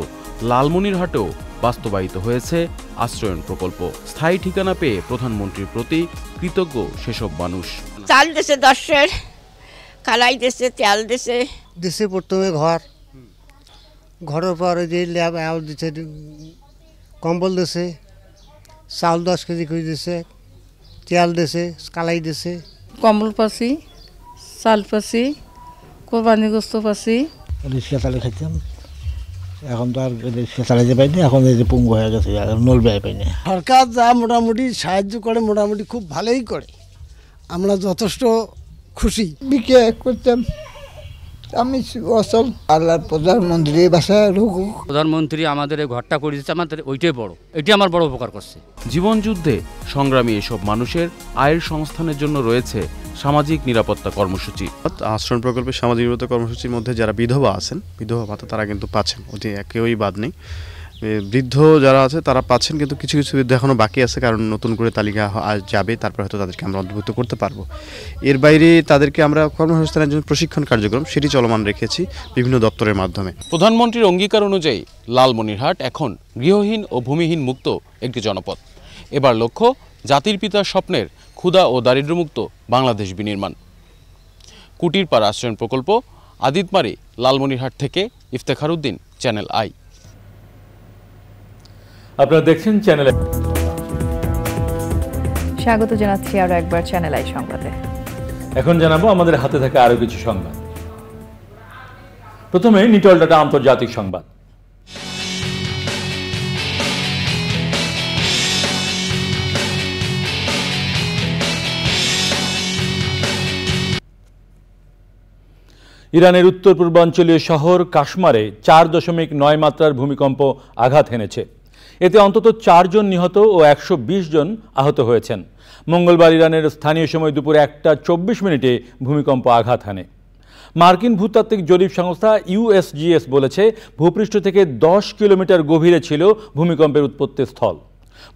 লালমনিরহাটেও বাস্তবায়িত হয়েছে আশ্রয়ণ প্রকল্প। স্থায়ী ঠিকানা পেয়ে প্রধানমন্ত্রীর প্রতি কৃতজ্ঞ সেসব মানুষ। চাল দেশে 10 কালাই দেশে, তেল দেশে দেশে প্রথমে ঘরের পরে যে ল্যাব দিচ্ছে, কম্বল দেশে, চাউল 10 কেজি করে দিছে, তেল দেশে, কালাই দেশে, কম্বল পাচ্ছি, চাল পাচ্ছি, কোরবানি গোস্ত পাচ্ছি। রিক্সা চালে খাইতাম, এখন তো আর রিক্সা চালাইতে পাইনি, এখন এই যে পঙ্গু হয়ে গেছে, নল ব্যয় পাইনি। সরকার যা মোটামুটি সাহায্য করে, মোটামুটি খুব ভালোই করে, আমরা যথেষ্ট খুশি। বিকে করতাম আমি অচল, আল্লাহর প্রধানমন্ত্রী বাসায় রুকু। প্রধানমন্ত্রী আমাদের ঘরটা করে দিচ্ছে, আমাদের ওইটাই বড়, এটি আমার বড় উপকার করছে। জীবনযুদ্ধে সংগ্রামী এসব মানুষের আয়ের সংস্থানের জন্য রয়েছে সামাজিক নিরাপত্তা কর্মসূচি। আশ্রয়ণ প্রকল্পের সামাজিক নিরাপত্তা কর্মসূচির মধ্যে যারা বিধবা আছেন, বিধবা ভাতা তারা কিন্তু পাচ্ছেন, ওটি একেই বাদ নেই। বৃদ্ধ যারা আছে তারা পাচ্ছেন, কিন্তু কিছু কিছু বৃদ্ধ এখনও বাকি আছে, কারণ নতুন করে তালিকা যাবে, তারপর হয়তো তাদেরকে আমরা অন্তর্ভুক্ত করতে পারবো। এর বাইরে তাদেরকে আমরা কর্মসংস্থানের জন্য প্রশিক্ষণ কার্যক্রম সেটি চলমান রেখেছি বিভিন্ন দপ্তরের মাধ্যমে। প্রধানমন্ত্রীর অঙ্গীকার অনুযায়ী লালমনিরহাট এখন গৃহহীন ও ভূমিহীন মুক্ত একটি জনপদ। এবার লক্ষ্য জাতির পিতার স্বপ্নের ক্ষুধা ও দারিদ্র্যমুক্ত বাংলাদেশ বিনির্মাণ। কুটির পাড়া আশ্রয়ণ প্রকল্প, আদিতমারি, লালমনিরহাট থেকে ইফতেখার উদ্দিন, চ্যানেল আই। আপনারা দেখছেন চ্যানেল। স্বাগত জানাচ্ছি আরো একবার চ্যানেল আই সংবাদে। এখন জানাবো আমাদের হাতে থাকা আরো কিছু সংবাদ। প্রথমে নিটল ডাটা আন্তর্জাতিক সংবাদ। ইরানের উত্তর পূর্বাঞ্চলীয় শহর কাশমারে 4.9 মাত্রার ভূমিকম্প আঘাত হেনেছে। এতে অন্তত 4 জন নিহত ও 120 জন আহত হয়েছেন। মঙ্গলবার ইরানের স্থানীয় সময় দুপুর 1:24 ভূমিকম্প আঘাত হানে। মার্কিন ভূতাত্ত্বিক জরিপ সংস্থা USGS বলেছে, ভূপৃষ্ঠ থেকে 10 কিলোমিটার গভীরে ছিল ভূমিকম্পের উৎপত্তি স্থল।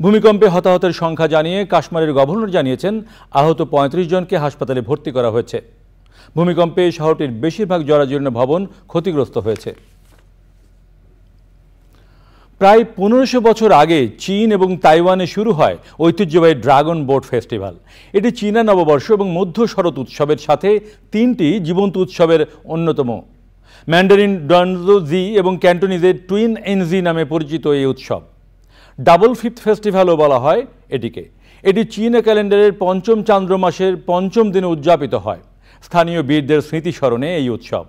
ভূমিকম্পে হতাহতের সংখ্যা জানিয়ে কাশমারের গভর্নর জানিয়েছেন, আহত 35 জনকে হাসপাতালে ভর্তি করা হয়েছে। ভূমিকম্পে শহরটির বেশিরভাগ জরাজীর্ণ ভবন ক্ষতিগ্রস্ত হয়েছে। প্রায় 1500 বছর আগে চীন এবং তাইওয়ানে শুরু হয় ঐতিহ্যবাহী ড্রাগন বোট ফেস্টিভ্যাল। এটি চীনা নববর্ষ এবং মধ্য শরৎ উৎসবের সাথে 3টি জীবন্ত উৎসবের অন্যতম। ম্যান্ডারিন ডনজি এবং ক্যান্টোনিজে টুইন এনজি নামে পরিচিত এই উৎসব। ডাবল ফিফথ ফেস্টিভ্যালও বলা হয় এটিকে। এটি চীনা ক্যালেন্ডারের পঞ্চম চান্দ্র মাসের পঞ্চম দিনে উদযাপিত হয়। স্থানীয় বীরদের স্মৃতিস্মরণে এই উৎসব।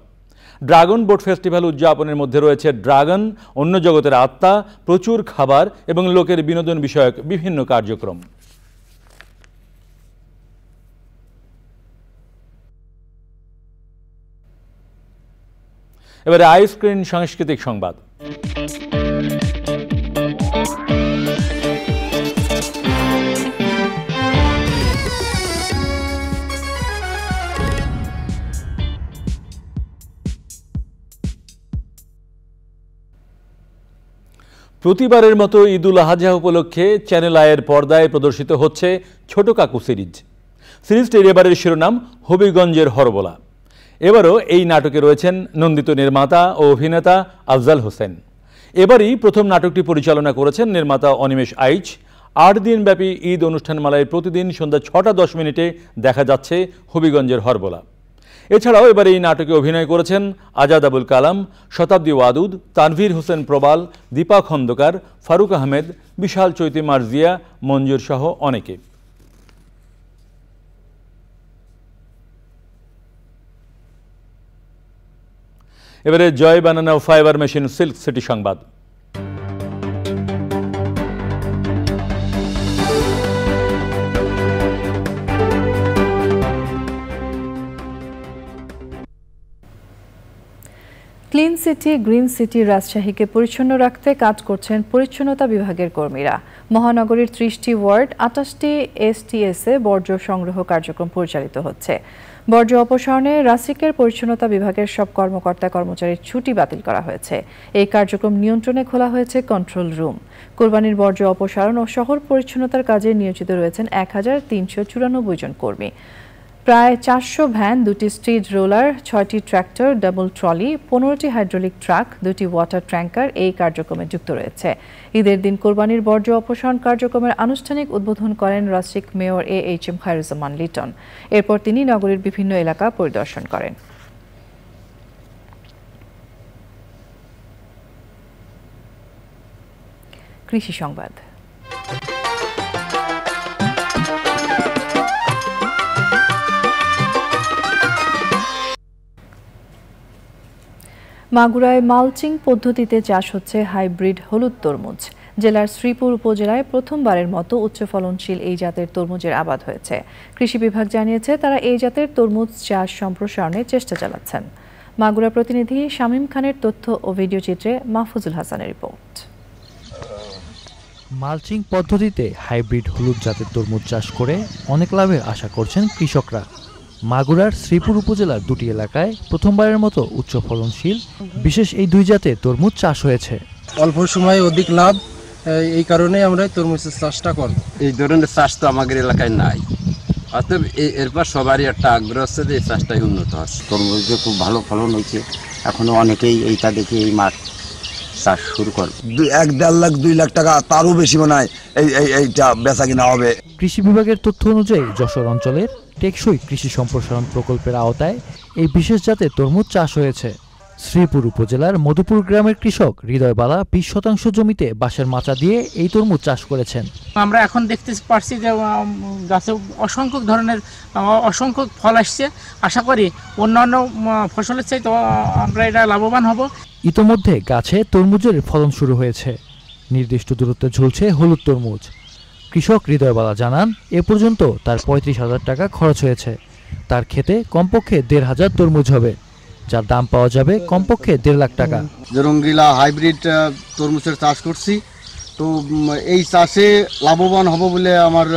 ড্রাগন বোট ফেস্টিভ্যাল উদযাপনের মধ্যে রয়েছে ড্রাগন, অন্য জগতের আত্মা, প্রচুর খাবার এবং লোকের বিনোদন বিষয়ক বিভিন্ন কার্যক্রম। এবারে আইস্ক্রিন সাংস্কৃতিক সংবাদ। প্রতিবারের মতো ঈদুল আজহা উপলক্ষে চ্যানেল আইয়ের পর্দায় প্রদর্শিত হচ্ছে ছোট কাকু সিরিজটির এবারের শিরোনাম হবিগঞ্জের হরবোলা। এবারও এই নাটকে রয়েছেন নন্দিত নির্মাতা ও অভিনেতা আফজাল হোসেন। এবারই প্রথম নাটকটি পরিচালনা করেছেন নির্মাতা অনিমেষ আইচ। 8 দিনব্যাপী ঈদ অনুষ্ঠানমালায় প্রতিদিন সন্ধ্যা 6:10 দেখা যাচ্ছে হবিগঞ্জের হরবোলা। এছাড়াও এবার এই নাটকে অভিনয় করেছেন আজাদ আবুল কালাম, শতাব্দী ওয়াদুদ, তানভীর হোসেন প্রবাল, দীপা খন্দকার, ফারুক আহমেদ, বিশাল চৈতি মার্জিয়া, মঞ্জুর সহ অনেকে। এবারে জয় বানানা ফাইবার মেশিন সিল্ক সিটি সংবাদ। ক্লিন সিটি গ্রিন সিটি রাজশাহীকে পরিচ্ছন্ন রাখতে কাজ করছেন পরিচ্ছন্নতা বিভাগের কর্মীরা। মহানগরীর 30টি ওয়ার্ড 28টি এসটিএসে বর্জ্য সংগ্রহ কার্যক্রম পরিচালিত হচ্ছে। বর্জ্য অপসারণে রাসিকের পরিচ্ছন্নতা বিভাগের সব কর্মকর্তা কর্মচারীর ছুটি বাতিল করা হয়েছে। এই কার্যক্রম নিয়ন্ত্রণে খোলা হয়েছে কন্ট্রোল রুম। কোরবানির বর্জ্য অপসারণ ও শহর পরিচ্ছন্নতার কাজে নিয়োজিত রয়েছেন 1394 জন কর্মী। প্রায় 400 ভ্যান, 2টি স্ট্রিট রোলার, 6টি ট্র্যাক্টর, ডাবল ট্রলি, 15টি হাইড্রোলিক ট্রাক, 2টি ওয়াটার ট্যাঙ্কার এই কার্যক্রমে যুক্ত রয়েছে। ঈদের দিন কোরবানির বর্জ্য অপসারণ কার্যক্রমের আনুষ্ঠানিক উদ্বোধন করেন রাসিক মেয়র AHM খায়রুজ্জামান লিটন। এরপর তিনি নগরীর বিভিন্ন এলাকা পরিদর্শন করেন। কৃষি সংবাদ। মাগুরায় মালচিং পদ্ধতিতে চাষ হচ্ছে হাইব্রিড হলুদ তরমুজ। জেলার শ্রীপুর উপজেলায় প্রথমবারের মতো উচ্চ ফলনশীল এই জাতের তরমুজের আবাদ হয়েছে। কৃষি বিভাগ জানিয়েছে তারা এই জাতের তরমুজ চাষ সম্প্রসারণের চেষ্টা চালাচ্ছেন। মাগুরা প্রতিনিধি শামীম খানের তথ্য ও ভিডিও চিত্রে মাহফুজুল হাসানের রিপোর্ট। মালচিং পদ্ধতিতে হাইব্রিড হলুদ জাতের তরমুজ চাষ করে অনেক লাভের আশা করছেন কৃষকরা। মাগুরার শ্রীপুর উপজেলার 2টি এলাকায় প্রথমবারের মতো উচ্চ ফলনশীল বিশেষ এই 2 জাতের তরমুজ চাষ হয়েছে। অল্প সময়ে অধিক লাভ, এই কারণে আমরা তরমুজের চাষটা করব। এই ধরনের চাষ তো আমাদের এলাকায় নাই, অতএব এরপর সবারই একটা আগ্রহ আছে যে এই চাষটাই উন্নত হচ্ছে। তরমুজে খুব ভালো ফলন হয়েছে, এখনো অনেকেই এইটা দেখে এই মাঠ চাষ শুরু করবে। 1-1.5 লাখ 2 লাখ টাকা তারও বেশি মনে হয় এইটা বেচা কিনা হবে। কৃষি বিভাগের তথ্য অনুযায়ী যশোর অঞ্চলের টেকসই কৃষি সম্প্রসারণ প্রকল্পের আওতায় এই বিশেষ জাতের তরমুজ চাষ হয়েছে। শ্রীপুর উপজেলার মধুপুর গ্রামের কৃষক হৃদয় বালা 20% জমিতে বাঁশের মাচা দিয়ে এই তরমুজ চাষ করেছেন। আমরা এখন দেখতে পারছি যে গাছে অসংখ্য ধরনের অসংখ্য ফল আসছে। আশা করি অন্যান্য ফসলের চাইতে আমরা এটা লাভবান হব। ইতোমধ্যে গাছে তরমুজের ফলন শুরু হয়েছে। নির্দিষ্ট দূরত্বে ঝুলছে হলুদ তরমুজ। কৃষক হৃদয়বালা জানান এ পর্যন্ত তার 35,000 টাকা খরচ হয়েছে। তার ক্ষেতে কমপক্ষে 1,500 তরমুজ হবে, যার দাম পাওয়া যাবে কমপক্ষে 1.5 লাখ টাকা। রঙ্গিলা হাইব্রিড তরমুজের চাষ করছি, তো এই চাষে লাভবান হব বলে আমার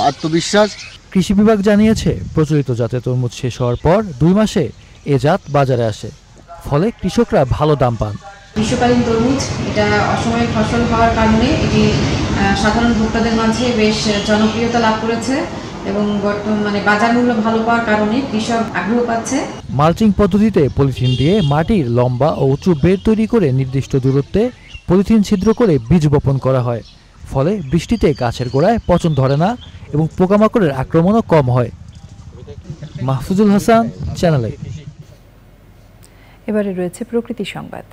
আত্মবিশ্বাস। কৃষি বিভাগ জানিয়েছে প্রচলিত জাতের তরমুজ শেষ হওয়ার পর 2 মাসে এ জাত বাজারে আসে, ফলে কৃষকরা ভালো দাম পান। গ্রীষ্মকালীন তরমুজ এটা অসময়ে ফসল হওয়ার কারণে এটি সাধারণ ভোক্তাদের মাঝে বেশ জনপ্রিয়তা লাভ করেছে এবং বর্তমানে বাজার মূল্য ভালো পাওয়ার কারণে কৃষক আগ্রহ পাচ্ছে। মালচিং পদ্ধতিতে পলিথিন দিয়ে মাটির লম্বা ও উঁচু বেড় তৈরি করে নির্দিষ্ট দূরত্বে পলিথিন ছিদ্র করে বীজ বপন করা হয়। ফলে বৃষ্টিতে গাছের গোড়ায় পচন ধরে না এবং পোকামাকড়ের আক্রমণও কম হয়। Mahfuzul Hasan, channel I. এবারে রয়েছে প্রকৃতি সংবাদ।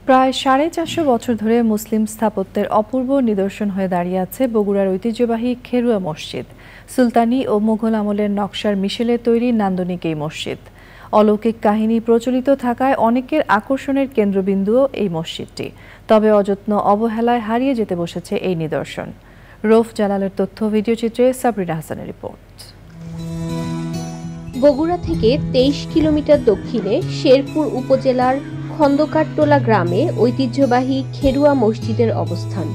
প্রায় 450 বছর ধরে মুসলিম স্থাপত্যের অপূর্ব নিদর্শন হয়ে দাঁড়িয়ে আছে বগুড়ার ঐতিহ্যবাহী খেরুয়া মসজিদ। সুলতানি ও মুঘল আমলের নকশার মিশেলে তৈরি নান্দনিক এই মসজিদ। অলৌকিক কাহিনী প্রচলিত থাকায় অনেকের আকর্ষণের কেন্দ্রবিন্দুও এই মসজিদটি। তবে অযত্ন অবহেলায় হারিয়ে যেতে বসেছে এই নিদর্শন। রৌফ জালালের তথ্য, ভিডিও চিত্রে সাবরিনা হাসানের রিপোর্ট। বগুড়া থেকে 23 কিলোমিটার দক্ষিণে শেরপুর উপজেলার খন্দকারটোলা গ্রামে ঐতিহ্যবাহী খেরুয়া মসজিদের অবস্থান।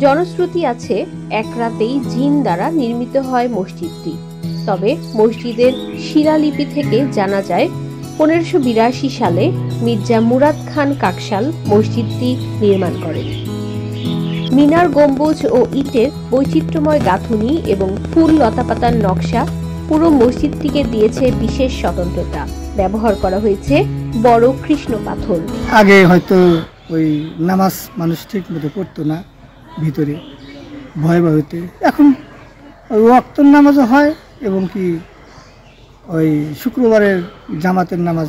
জনশ্রুতি আছে এক রাতেই জিন দ্বারা নির্মিত হয় মসজিদটি। তবে মসজিদের শিলালিপি থেকে জানা যায় 1582 সালে মির্জা মুরাদ খান কাকশাল মসজিদটি নির্মাণ করেন। মিনার গম্বুজ ও ইটের বৈচিত্র্যময় গাঁথুনি এবং ফুল লতাপাতার নকশা পুরো মসজিদটিকে দিয়েছে বিশেষ স্বতন্ত্রতা। ব্যবহার করা হয়েছে বড় কৃষ্ণ পাথর। আগে হয়তো ওই নামাজ মানুষ ঠিক মতো পড়তো না, ভিতরে ভয় ভয়তে। এখন ওই ওয়াক্তের নামাজও হয় এবং কি ওই শুক্রবারের জামাতের নামাজ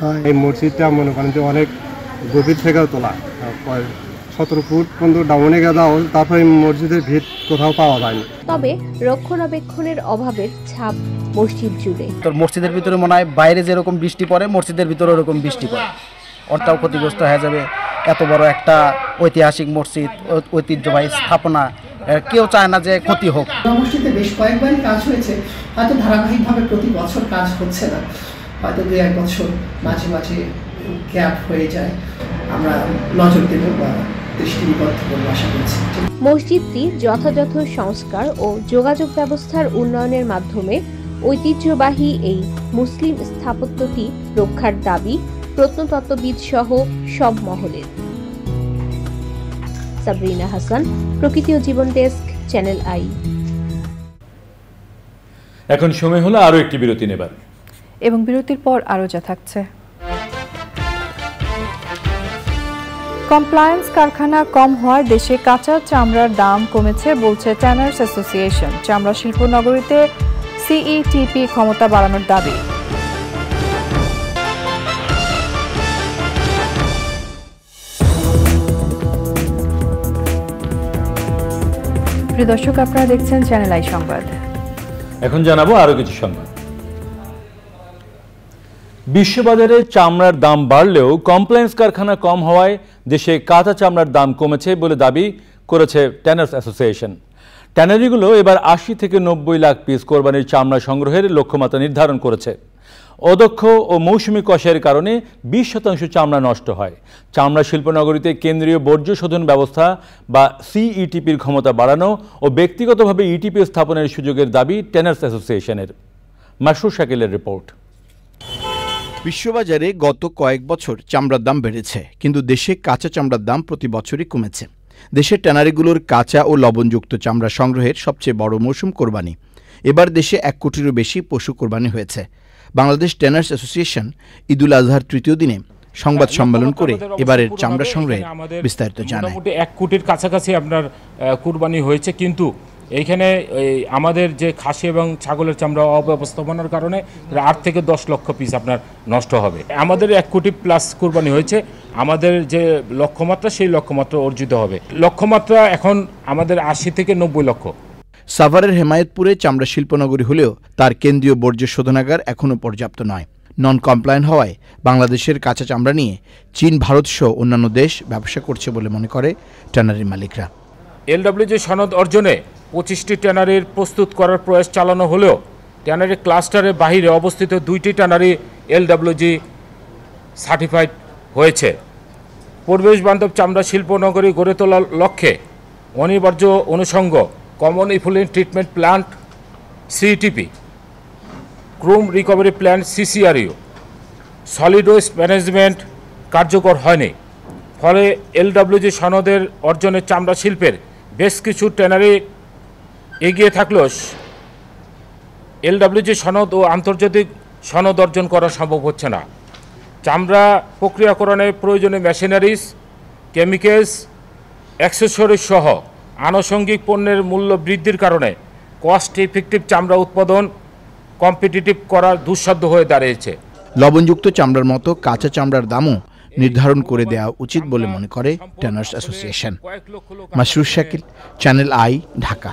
হয়। এই মসজিদটা মনে করেন যে অনেক গভীর থেকেও তোলা, 17 ফুট পর্যন্ত ডাউনে গেছে, তারপরে মসজিদের ভিত কোথাও পাওয়া যায়নি। তবে রক্ষণাবেক্ষণের অভাবের ছাপ মসজিদ জুড়ে। মসজিদের ভিতরে মনে হয় বাইরে যেরকম বৃষ্টি পড়ে মসজিদের ভিতরে ওরকম বৃষ্টি পড়ে, ওটাও ক্ষতিগ্রস্ত হয়ে যাবে। এত বড় একটা ঐতিহাসিক মসজিদ, ঐতিহ্যবাহী স্থাপনা, কেউ চায় না যে ক্ষতি হোক। মসজিদে বেশ কয়েকবার কাজ হয়েছে, হয়তো ধারাবাহিকভাবে প্রতি বছর কাজ হচ্ছে না, হয়তো 2-1 বছর মাঝে মাঝে গ্যাপ হয়ে যায়। আমরা নজর দেব বা দৃষ্টিবদ্ধ করব আশা করছি। মসজিদটি যথাযথ সংস্কার ও যোগাযোগ ব্যবস্থার উন্নয়নের মাধ্যমে ঐতিহ্যবাহী এই মুসলিম স্থাপত্যটি রক্ষার দাবি প্রত্নতত্ত্ববিদ সহ সব মহলের। সাবরিনা হাসান, প্রকৃতি ও জীবন ডেস্ক, চ্যানেল আই। এখন সময় হলো আরো একটি বিরতি নেবার, এবং বিরতির পর আরো যা থাকছে। কমপ্লায়েন্স কারখানা কম হওয়ায় দেশে কাঁচা চামড়ার দাম কমেছে বলছে ট্যানার্স অ্যাসোসিয়েশন। চামড়া শিল্প নগরীতে সিইটিপি ক্ষমতা বাড়ানোর দাবি। প্রিয় দর্শক, আপনারা দেখছেন চ্যানেল আই সংবাদ। এখন জানাবো আরো কিছু সংবাদ। বিশ্ববাজারে চামড়ার দাম বাড়লেও কমপ্লায়েন্স কারখানা কম হওয়ায় দেশে কাঁচা চামড়ার দাম কমেছে বলে দাবি করেছে ট্যানার্স অ্যাসোসিয়েশন। ট্যানারিগুলো এবার 80 থেকে 90 লাখ পিস কোরবানির চামড়া সংগ্রহের লক্ষ্যমাত্রা নির্ধারণ করেছে। অদক্ষ ও মৌসুমি কষের কারণে 20% চামড়া নষ্ট হয়। চামড়া শিল্পনগরীতে কেন্দ্রীয় বর্জ্য শোধন ব্যবস্থা বা সিইটিপির ক্ষমতা বাড়ানো ও ব্যক্তিগতভাবে ইটিপি স্থাপনের সুযোগের দাবি ট্যানার্স অ্যাসোসিয়েশনের। মাসরুর শাকিলের রিপোর্ট। বিশ্ববাজারে গত কয়েক বছর চামড়ার দাম বেড়েছে, কিন্তু দেশে কাঁচা চামড়ার দাম প্রতি বছরই কমেছে। দেশের ট্যানারিগুলোর কাঁচা ও লবণযুক্ত চামড়া সংগ্রহের সবচেয়ে বড় মৌসুম কোরবানি। এবার দেশে 1 কোটিরও বেশি পশু কোরবানি হয়েছে। বাংলাদেশ ট্যানার্স অ্যাসোসিয়েশন ঈদুল আজহার তৃতীয় দিনে সংবাদ সম্মেলন করে এবারের চামড়া সংগ্রহে বিস্তারিত জানায়। মোটামুটি 1 কোটির কাছাকাছি আপনার কুরবানি হয়েছে, কিন্তু এইখানে আমাদের যে খাসি এবং ছাগলের চামড়া অব্যবস্থাপনার কারণে 8 থেকে 10 লক্ষ পিস আপনার নষ্ট হবে। আমাদের 1 কোটি প্লাস কুরবানি হয়েছে। আমাদের যে লক্ষ্যমাত্রা সেই লক্ষ্যমাত্রা অর্জিত হবে। লক্ষ্যমাত্রা এখন আমাদের 80 থেকে 90 লক্ষ। সাভারের হেমায়েতপুরে চামড়া শিল্পনগরী হলেও তার কেন্দ্রীয় বর্জ্য শোধনাগার এখনও পর্যাপ্ত নয়। নন কমপ্লায়েন্ট হওয়ায় বাংলাদেশের কাঁচা চামড়া নিয়ে চীন, ভারত সহ অন্যান্য দেশ ব্যবসা করছে বলে মনে করে ট্যানারির মালিকরা। এলডব্লিউজি সনদ অর্জনে 25টি ট্যানারির প্রস্তুত করার প্রয়াস চালানো হলেও ট্যানারি ক্লাস্টারের বাহিরে অবস্থিত 2টি ট্যানারি এলডব্লিউজি সার্টিফাইড হয়েছে। পরিবেশ বান্ধব চামড়া শিল্পনগরী গড়ে তোলার লক্ষ্যে অনিবার্য অনুষঙ্গ common effluent treatment plant CETP chrome recovery plan CCRU solid waste management কার্যকর হয়নি, ফলে LWG সনদের অর্জনে চামড়া শিল্পের বেশ কিছু ট্যানারি এগিয়ে থাকলেও LWG সনদ ও আন্তর্জাতিক সনদ অর্জন করা সম্ভব হচ্ছে না। চামড়া প্রক্রিয়াকরণে প্রয়োজনীয় মেশিনারিজ, কেমিক্যালস, অ্যাক্সেসরিজ সহ আনুষঙ্গিক পণ্যের মূল্য বৃদ্ধির কারণে কস্ট ইফেক্টিভ চামড়া উৎপাদন কম্পিটিটিভ করা দুঃসাধ্য হয়ে দাঁড়িয়েছে। লবণযুক্ত চামড়ার মতো কাঁচা চামড়ার দামও নির্ধারণ করে দেওয়া উচিত বলে মনে করে tanners association. Masrur Shakil, channel I, Dhaka.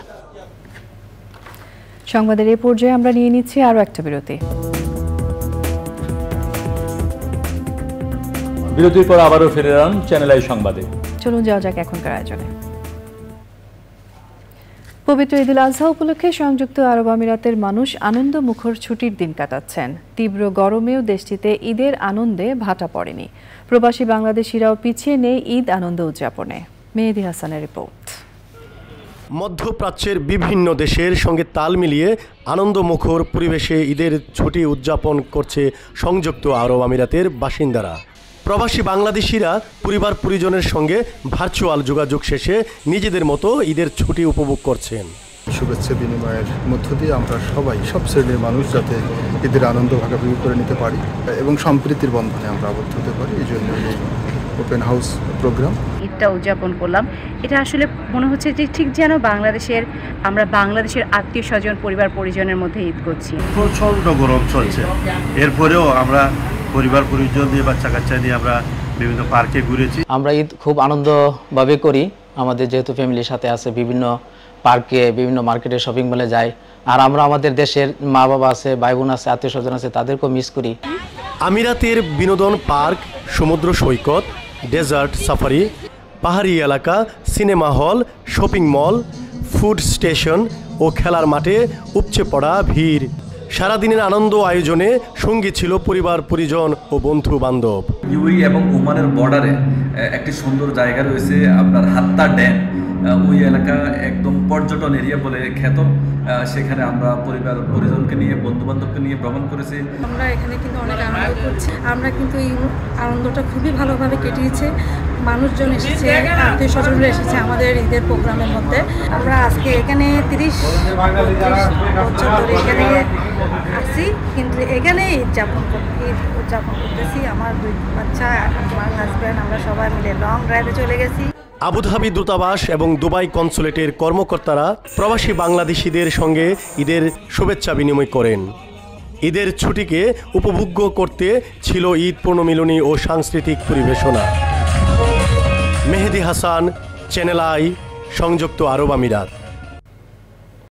সংবাদের এই পর্যায়ে আমরা নিয়ে নিচ্ছি আরও একটা বিরতি। বিরতির পর আবারও ফিরে এলাম চ্যানেল আই সংবাদে। চলুন যাওয়া যাক এখনকার আয়োজনে। পবিত্র ঈদুল আজহা উপলক্ষে সংযুক্ত আরব আমিরাতের মানুষ আনন্দ মুখর ছুটির দিন কাটাচ্ছেন। তীব্র গরমেও দেশটিতে ঈদের আনন্দে ভাটা পড়েনি। প্রবাসী বাংলাদেশিরাও পিছিয়ে নেই ঈদ আনন্দ উদযাপনে। মেহেদি হাসানের রিপোর্ট। মধ্যপ্রাচ্যের বিভিন্ন দেশের সঙ্গে তাল মিলিয়ে আনন্দমুখর পরিবেশে ঈদের ছুটি উদযাপন করছে সংযুক্ত আরব আমিরাতের বাসিন্দারা। প্রবাসী বাংলাদেশিরা পরিবার পরিজনের সঙ্গে ভার্চুয়াল যোগাযোগ শেষে নিজেদের মতো ঈদের ছুটি উপভোগ করছেন। শুভেচ্ছা বিনিময়ের মধ্য দিয়ে আমরা সবাই, সব শ্রেণীর মানুষ যাতে ঈদের আনন্দ ভাগাভাগি করে নিতে পারি এবং সম্প্রীতির বন্ধনে আমরা আবদ্ধ হতে পারি, এই জন্য এই ওপেন হাউস প্রোগ্রাম ঈদটা উদযাপন করলাম। এটা আসলে মনে হচ্ছে যে ঠিক যেন আমরা বাংলাদেশের আত্মীয় স্বজন, পরিবার পরিজনের মধ্যে ঈদ করছি। প্রচণ্ড গরম চলছে, এরপরেও আমরা পরিবার পরিজন দিয়ে, বাচ্চা কাচ্চা নিয়ে আমরা বিভিন্ন পার্কে ঘুরেছি। আমরা ঈদ খুব আনন্দভাবে করি। আমাদের যেহেতু ফ্যামিলির সাথে আছে, বিভিন্ন পার্কে, বিভিন্ন মার্কেটে, শপিং মলে যাই। আর আমরা আমাদের দেশের মা বাবা আছে, ভাই বোন আছে, আত্মীয় স্বজন আছে, তাদেরকেও মিস করি। আমিরাতের বিনোদন পার্ক, সমুদ্র সৈকত, ডেজার্ট সাফারি, পাহাড়ি এলাকা, cinema hall, shopping mall, food station ও খেলার মাঠে উপচে পড়া ভিড়। সারাদিনের আনন্দ আয়োজনে সঙ্গী ছিল পরিবার পরিজন ও বন্ধু বান্ধব। ইউএই এবং ওমানের বর্ডারে একটি সুন্দর জায়গা রয়েছে, আপনার হাত্তা ড্যাম। ওই এলাকা একদম পর্যটন এরিয়া বলে খ্যাত। সেখানে আমরা পরিবার পরিজনকে নিয়ে, বন্ধু বান্ধবকে নিয়ে ভ্রমণ করেছি। আমরা এখানে কিন্তু অনেক আনন্দ করছি। আমরা কিন্তু এই আনন্দটা খুবই ভালোভাবে কেটেছে। মানুষজন এসেছে, আত্মীয় স্বজনরা এসেছে আমাদের ঈদের প্রোগ্রামের মধ্যে। আমরা আজকে এখানে 30 বছর ধরে এখানে আসি, কিন্তু এখানে ঈদ উদযাপন করতেছি। আমার 2 বাচ্চা, আমার হাজব্যান্ড, আমরা সবাই মিলে লং ড্রাইভে চলে গেছি। আবুধাবি দূতাবাস এবং দুবাই কনসুলেটের কর্মকর্তারা প্রবাসী বাংলাদেশিদের সঙ্গে ঈদের শুভেচ্ছা বিনিময় করেন। ঈদের ছুটিকে উপভোগ্য করতে ছিল ঈদ পুনর্মিলনী ও সাংস্কৃতিক পরিবেশনা। মেহেদি হাসান, চ্যানেল আই, সংযুক্ত আরব আমিরাত।